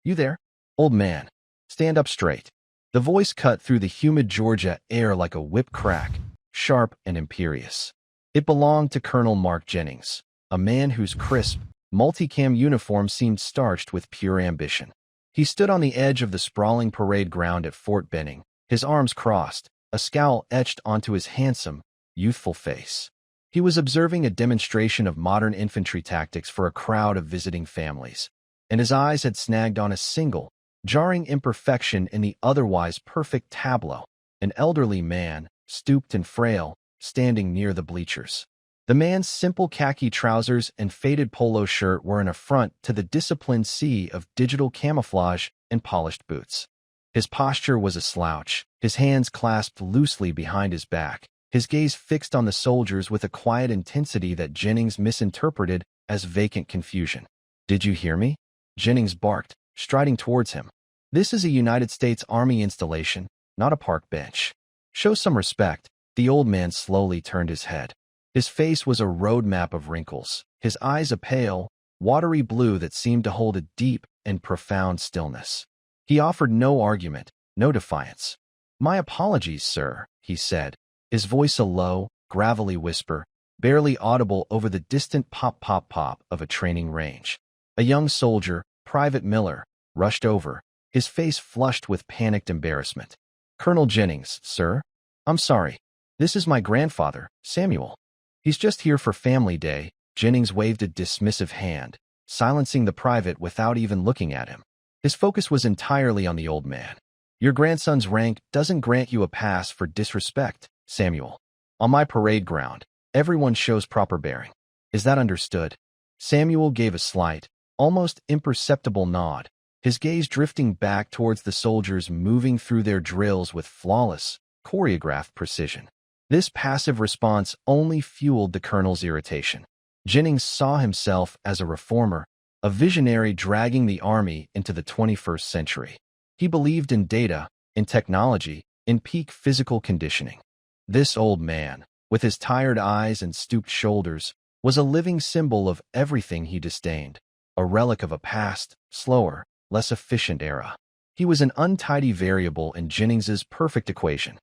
You there? Old man. Stand up straight. The voice cut through the humid Georgia air like a whip crack, sharp and imperious. It belonged to Colonel Mark Jennings, a man whose crisp, multicam uniform seemed starched with pure ambition. He stood on the edge of the sprawling parade ground at Fort Benning, his arms crossed, a scowl etched onto his handsome, youthful face. He was observing a demonstration of modern infantry tactics for a crowd of visiting families, and his eyes had snagged on a single, jarring imperfection in the otherwise perfect tableau: an elderly man, stooped and frail, standing near the bleachers. The man's simple khaki trousers and faded polo shirt were an affront to the disciplined sea of digital camouflage and polished boots. His posture was a slouch, his hands clasped loosely behind his back, his gaze fixed on the soldiers with a quiet intensity that Jennings misinterpreted as vacant confusion. "Did you hear me?" Jennings barked, striding towards him. "This is a United States Army installation, not a park bench. Show some respect." The old man slowly turned his head. His face was a roadmap of wrinkles, his eyes a pale, watery blue that seemed to hold a deep and profound stillness. He offered no argument, no defiance. "My apologies, sir," he said, his voice a low, gravelly whisper, barely audible over the distant pop-pop-pop of a training range. A young soldier, Private Miller, rushed over, his face flushed with panicked embarrassment. "Colonel Jennings, sir. I'm sorry. This is my grandfather, Samuel. He's just here for family day." Jennings waved a dismissive hand, silencing the private without even looking at him. His focus was entirely on the old man. "Your grandson's rank doesn't grant you a pass for disrespect, Samuel. On my parade ground, everyone shows proper bearing. Is that understood?" Samuel gave a slight, almost imperceptible nod, his gaze drifting back towards the soldiers moving through their drills with flawless, choreographed precision. This passive response only fueled the colonel's irritation. Jennings saw himself as a reformer, a visionary dragging the army into the 21st century. He believed in data, in technology, in peak physical conditioning. This old man, with his tired eyes and stooped shoulders, was a living symbol of everything he disdained, a relic of a past, slower, less efficient era. He was an untidy variable in Jennings's perfect equation.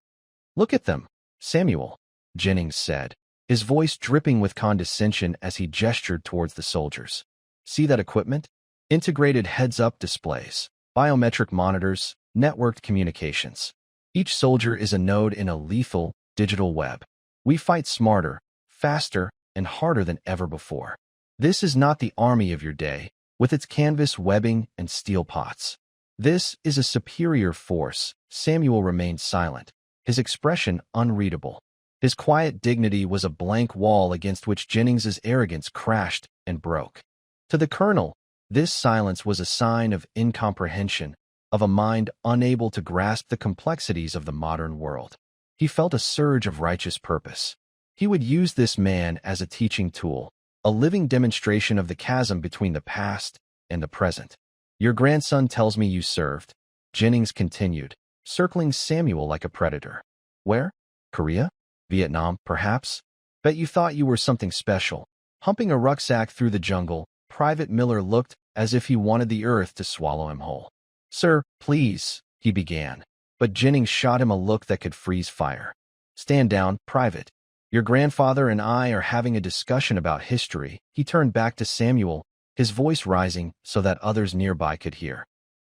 "Look at them, Samuel," Jennings said, his voice dripping with condescension as he gestured towards the soldiers. "See that equipment? Integrated heads-up displays, biometric monitors, networked communications. Each soldier is a node in a lethal, digital web. We fight smarter, faster, and harder than ever before. This is not the army of your day, with its canvas webbing and steel pots. This is a superior force." Samuel remained silent, his expression unreadable. His quiet dignity was a blank wall against which Jennings's arrogance crashed and broke. To the colonel, this silence was a sign of incomprehension, of a mind unable to grasp the complexities of the modern world. He felt a surge of righteous purpose. He would use this man as a teaching tool, a living demonstration of the chasm between the past and the present. "Your grandson tells me you served," Jennings continued, circling Samuel like a predator. "Where? Korea? Vietnam, perhaps? Bet you thought you were something special." Humping a rucksack through the jungle, Private Miller looked as if he wanted the earth to swallow him whole. "Sir, please," he began, but Jennings shot him a look that could freeze fire. "Stand down, Private. Your grandfather and I are having a discussion about history." He turned back to Samuel, his voice rising so that others nearby could hear.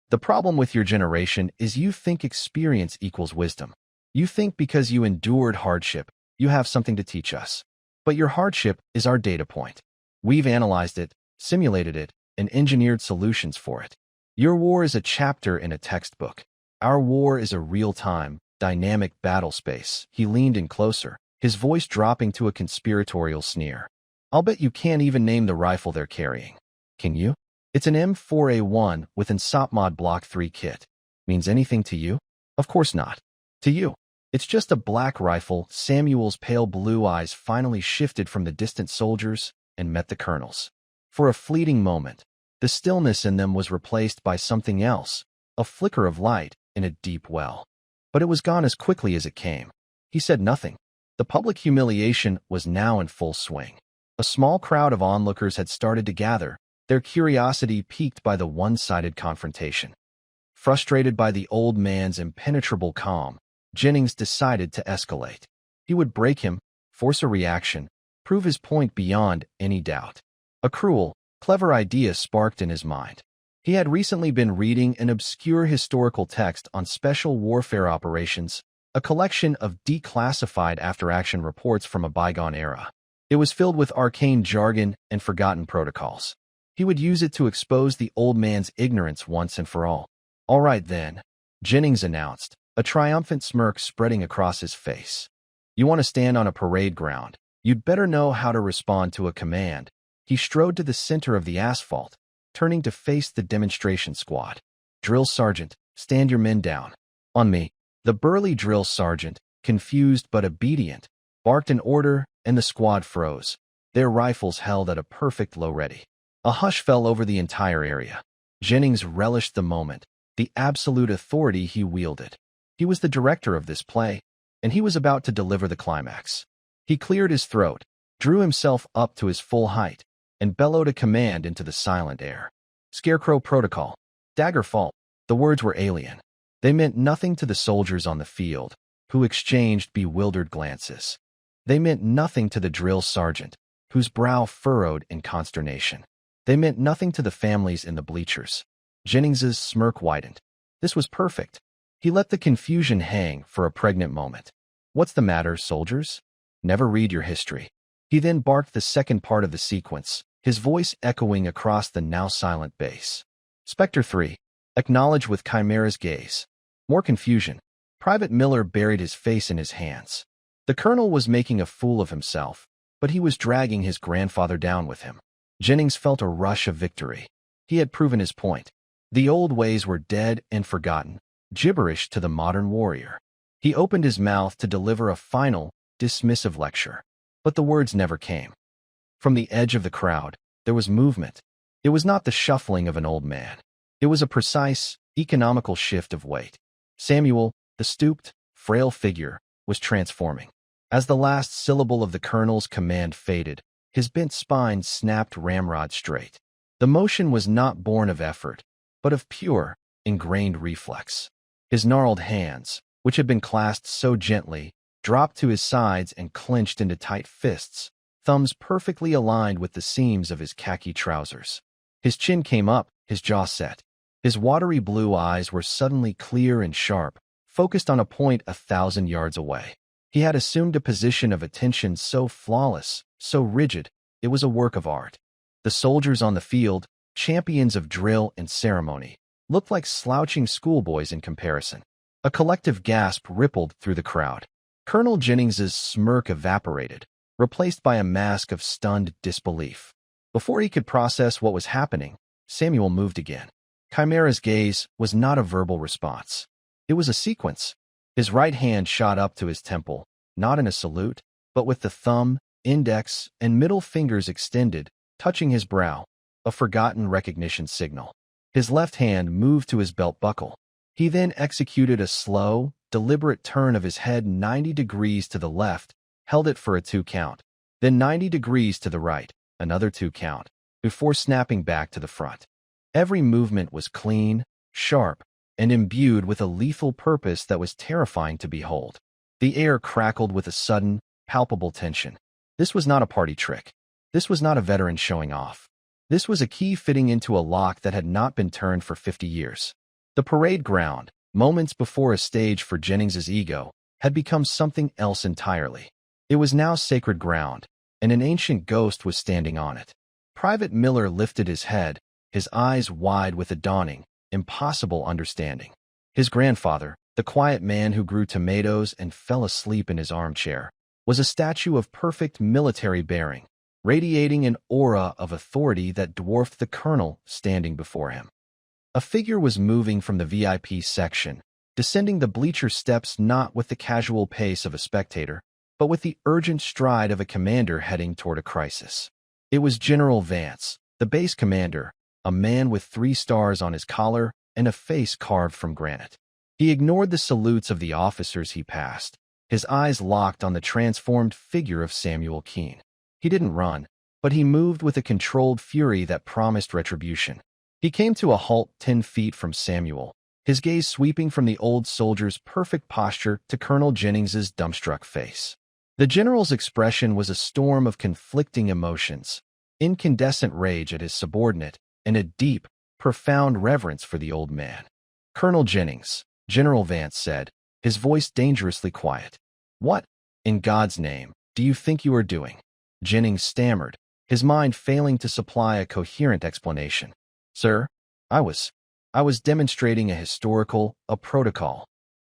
"The problem with your generation is you think experience equals wisdom. You think because you endured hardship, you have something to teach us. But your hardship is our data point. We've analyzed it, simulated it, and engineered solutions for it. Your war is a chapter in a textbook. Our war is a real-time, dynamic battle space." He leaned in closer, his voice dropping to a conspiratorial sneer. "I'll bet you can't even name the rifle they're carrying. Can you? It's an M4A1 with an SOPMod Block 3 kit. Means anything to you? Of course not. To you, it's just a black rifle." Samuel's pale blue eyes finally shifted from the distant soldiers and met the colonel's. For a fleeting moment, the stillness in them was replaced by something else, a flicker of light in a deep well. But it was gone as quickly as it came. He said nothing. The public humiliation was now in full swing. A small crowd of onlookers had started to gather, their curiosity piqued by the one-sided confrontation. Frustrated by the old man's impenetrable calm, Jennings decided to escalate. He would break him, force a reaction, prove his point beyond any doubt. A cruel, clever idea sparked in his mind. He had recently been reading an obscure historical text on special warfare operations, a collection of declassified after-action reports from a bygone era. It was filled with arcane jargon and forgotten protocols. He would use it to expose the old man's ignorance once and for all. "All right then," Jennings announced, a triumphant smirk spreading across his face. "You want to stand on a parade ground? You'd better know how to respond to a command." He strode to the center of the asphalt, turning to face the demonstration squad. "Drill sergeant, stand your men down." "On me." The burly drill sergeant, confused but obedient, barked an order, and the squad froze, their rifles held at a perfect low ready. A hush fell over the entire area. Jennings relished the moment, the absolute authority he wielded. He was the director of this play, and he was about to deliver the climax. He cleared his throat, drew himself up to his full height, and bellowed a command into the silent air. "Scarecrow Protocol. Dagger-Fall." The words were alien. They meant nothing to the soldiers on the field, who exchanged bewildered glances. They meant nothing to the drill sergeant, whose brow furrowed in consternation. They meant nothing to the families in the bleachers. Jennings's smirk widened. This was perfect. He let the confusion hang for a pregnant moment. "What's the matter, soldiers? Never read your history." He then barked the second part of the sequence, his voice echoing across the now silent base. "Specter-Three, acknowledge with Chimera's gaze." More confusion. Private Miller buried his face in his hands. The colonel was making a fool of himself, but he was dragging his grandfather down with him. Jennings felt a rush of victory. He had proven his point. The old ways were dead and forgotten, gibberish to the modern warrior. He opened his mouth to deliver a final, dismissive lecture, but the words never came. From the edge of the crowd, there was movement. It was not the shuffling of an old man. It was a precise, economical shift of weight. Samuel, the stooped, frail figure, was transforming. As the last syllable of the colonel's command faded, his bent spine snapped ramrod straight. The motion was not born of effort, but of pure, ingrained reflex. His gnarled hands, which had been clasped so gently, dropped to his sides and clenched into tight fists, thumbs perfectly aligned with the seams of his khaki trousers. His chin came up, his jaw set. His watery blue eyes were suddenly clear and sharp, focused on a point 1,000 yards away. He had assumed a position of attention so flawless, so rigid, it was a work of art. The soldiers on the field, champions of drill and ceremony, looked like slouching schoolboys in comparison. A collective gasp rippled through the crowd. Colonel Jennings's smirk evaporated, replaced by a mask of stunned disbelief. Before he could process what was happening, Samuel moved again. Chimera's gaze was not a verbal response. It was a sequence. His right hand shot up to his temple, not in a salute, but with the thumb, index, and middle fingers extended, touching his brow, a forgotten recognition signal. His left hand moved to his belt buckle. He then executed a slow, deliberate turn of his head 90 degrees to the left, held it for a 2 count, then 90 degrees to the right, another 2 count, before snapping back to the front. Every movement was clean, sharp, and imbued with a lethal purpose that was terrifying to behold. The air crackled with a sudden, palpable tension. This was not a party trick. This was not a veteran showing off. This was a key fitting into a lock that had not been turned for 50 years. The parade ground, moments before a stage for Jennings's ego, had become something else entirely. It was now sacred ground, and an ancient ghost was standing on it. Private Miller lifted his head, his eyes wide with a dawning, impossible understanding. His grandfather, the quiet man who grew tomatoes and fell asleep in his armchair, was a statue of perfect military bearing, radiating an aura of authority that dwarfed the colonel standing before him. A figure was moving from the VIP section, descending the bleacher steps not with the casual pace of a spectator, but with the urgent stride of a commander heading toward a crisis. It was General Vance, the base commander, a man with 3 stars on his collar and a face carved from granite. He ignored the salutes of the officers he passed, his eyes locked on the transformed figure of Samuel Keane. He didn't run. but he moved with a controlled fury that promised retribution. He came to a halt 10 feet from Samuel, his gaze sweeping from the old soldier's perfect posture to Colonel Jennings's dumbstruck face. The general's expression was a storm of conflicting emotions, incandescent rage at his subordinate, and a deep, profound reverence for the old man. "Colonel Jennings," General Vance said, his voice dangerously quiet. "What, in God's name, do you think you are doing?" Jennings stammered, his mind failing to supply a coherent explanation. "Sir, I was demonstrating a protocol."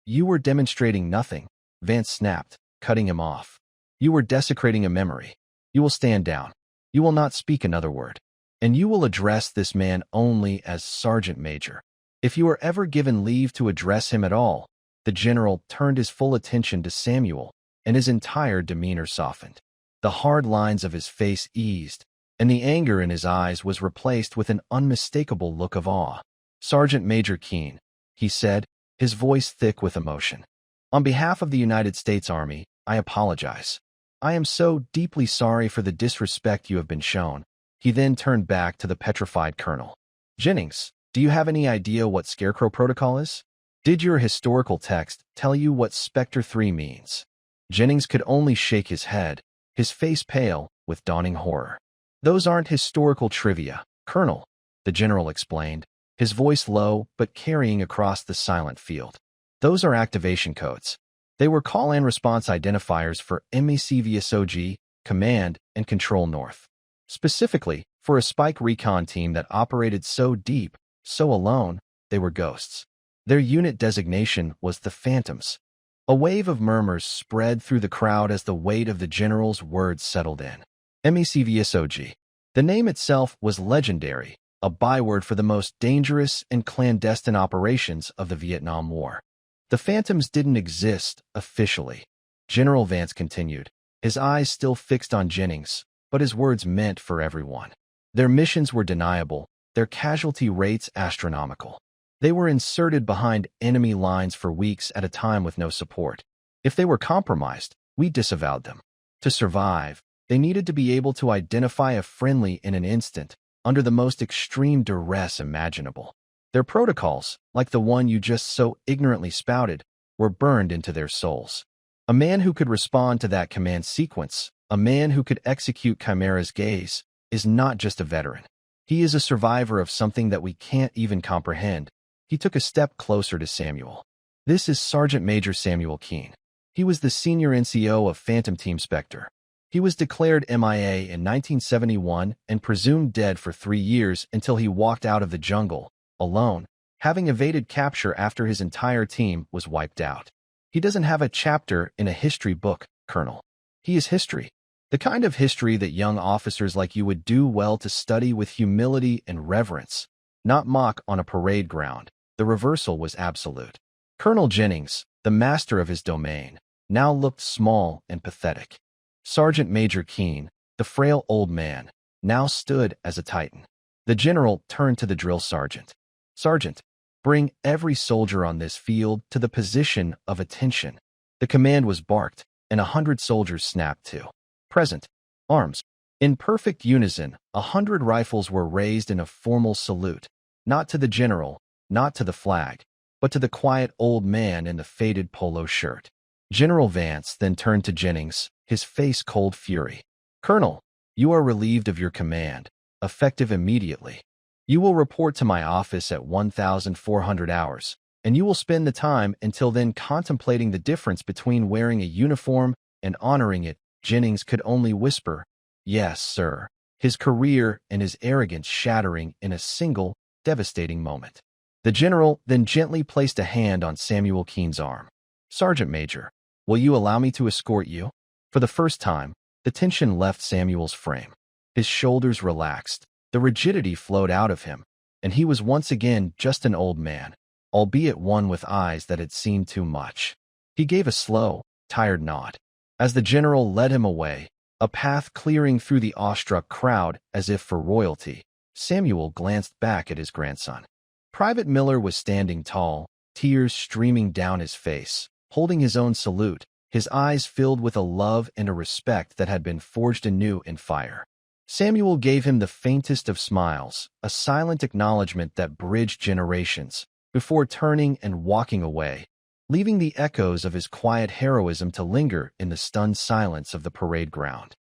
"You were demonstrating nothing," Vance snapped, cutting him off. "You were desecrating a memory. You will stand down. You will not speak another word. And you will address this man only as Sergeant Major. If you are ever given leave to address him at all." The general turned his full attention to Samuel, and his entire demeanor softened. The hard lines of his face eased, and the anger in his eyes was replaced with an unmistakable look of awe. "Sergeant Major Keane," he said, his voice thick with emotion. "On behalf of the United States Army, I apologize. I am so deeply sorry for the disrespect you have been shown." He then turned back to the petrified colonel. "Jennings, do you have any idea what Scarecrow Protocol is? Did your historical text tell you what Specter-Three means?" Jennings could only shake his head, his face pale with dawning horror. "Those aren't historical trivia, Colonel," the general explained, his voice low but carrying across the silent field. "Those are activation codes. They were call and response identifiers for MACV-SOG, Command and Control North. Specifically, for a Spike Recon team that operated so deep, so alone, they were ghosts. Their unit designation was the Phantoms." A wave of murmurs spread through the crowd as the weight of the general's words settled in. MACV-SOG. The name itself was legendary, a byword for the most dangerous and clandestine operations of the Vietnam War. The Phantoms didn't exist officially. General Vance continued, his eyes still fixed on Jennings, but his words meant for everyone. Their missions were deniable, their casualty rates astronomical. They were inserted behind enemy lines for weeks at a time with no support. If they were compromised, we disavowed them. To survive, they needed to be able to identify a friendly in an instant, under the most extreme duress imaginable. Their protocols, like the one you just so ignorantly spouted, were burned into their souls. A man who could respond to that command sequence, a man who could execute Chimera's gaze, is not just a veteran. He is a survivor of something that we can't even comprehend. He took a step closer to Samuel. "This is Sergeant Major Samuel Keane. He was the senior NCO of Phantom Team Spectre. He was declared MIA in 1971 and presumed dead for 3 years until he walked out of the jungle, alone, having evaded capture after his entire team was wiped out. He doesn't have a chapter in a history book, Colonel. He is history. The kind of history that young officers like you would do well to study with humility and reverence, not mock on a parade ground." The reversal was absolute. Colonel Jennings, the master of his domain, now looked small and pathetic. Sergeant Major Keane, the frail old man, now stood as a titan. The general turned to the drill sergeant. "Sergeant, bring every soldier on this field to the position of attention." The command was barked, and 100 soldiers snapped to. "Present. Arms." In perfect unison, 100 rifles were raised in a formal salute, not to the general, not to the flag, but to the quiet old man in the faded polo shirt. General Vance then turned to Jennings, his face cold fury. "Colonel, you are relieved of your command, effective immediately. You will report to my office at 1,400 hours, and you will spend the time until then contemplating the difference between wearing a uniform and honoring it." Jennings could only whisper, "Yes, sir," his career and his arrogance shattering in a single, devastating moment. The general then gently placed a hand on Samuel Keane's arm. "Sergeant Major, will you allow me to escort you?" For the first time, the tension left Samuel's frame. His shoulders relaxed, the rigidity flowed out of him, and he was once again just an old man, albeit one with eyes that had seen too much. He gave a slow, tired nod. As the general led him away, a path clearing through the awestruck crowd as if for royalty, Samuel glanced back at his grandson. Private Miller was standing tall, tears streaming down his face, holding his own salute, his eyes filled with a love and a respect that had been forged anew in fire. Samuel gave him the faintest of smiles, a silent acknowledgement that bridged generations, before turning and walking away, leaving the echoes of his quiet heroism to linger in the stunned silence of the parade ground.